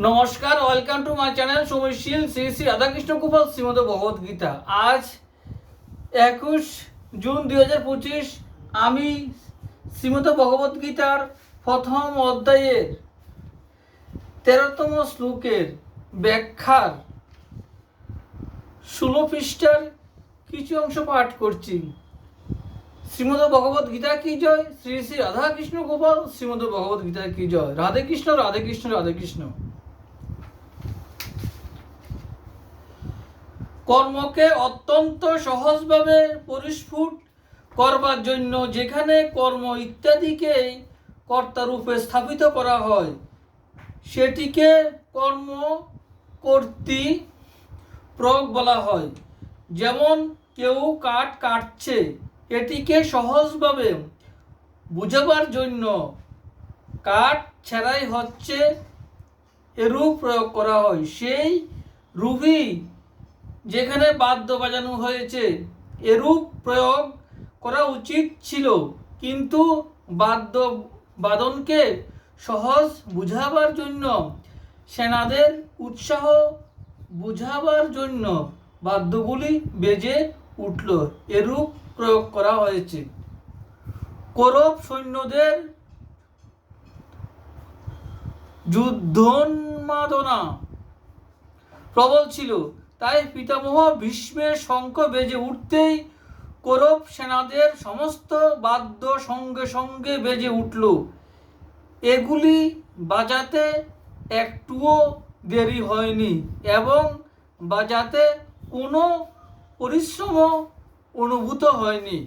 নমস্কার, welcome to my channel সময়শীল শ্রী শ্রী রাধাকৃষ্ণ গোপাল শ্রীমদ ভগবত গীতা। আজ 21 জুন 2025 আমি শ্রীমদ ভগবত গীতার প্রথম অধ্যায়ের 13তম শ্লোকের ব্যাখ্যার 16 পৃষ্ঠার কিছু অংশ পাঠ করছি। শ্রীমদ ভগবত গীতা কি জয়, শ্রী শ্রী রাধাকৃষ্ণ গোপাল শ্রীমদ ভগবত গীতা কি জয়। রাধে কৃষ্ণ রাধে কৃষ্ণ রাধে কৃষ্ণ। কর্মকে অত্যন্ত সহজভাবে পরিস্ফুট করবার জন্য যেখানে কর্ম ইত্যাদিকে কর্তারূপে স্থাপিত করা হয় সেটিকে কর্ম কর্তৃ প্রয়োগ বলা হয়। যেমন কেউ কাঠ কাটছে, এটিকে সহজভাবে বুঝাবার জন্য কাঠ ছেঁড়াই হচ্ছে এরূপ প্রয়োগ করা হয়। সেই রূপই যেখানে বাদ্য বাজানো হয়েছে এরূপ প্রয়োগ করা উচিত ছিল, কিন্তু বাদ্য বাদনকে সহজ বুঝাবার জন্য সেনাদের উৎসাহ বুঝাবার জন্য বাদ্যগুলি বেজে উঠল, এরূপ প্রয়োগ করা হয়েছে। কৌরব সৈন্যদের যুদ্ধোন্মাদনা প্রবল ছিল, তাই পিতামহ ভীষ্মের শঙ্খ বেজে উঠতেই কৌরব সেনাদের সমস্ত বাদ্য সঙ্গে সঙ্গে বেজে উঠল। এগুলি বাজাতে একটুও দেরি হয়নি এবং বাজাতে কোনো পরিশ্রম অনুভূত হয়নি।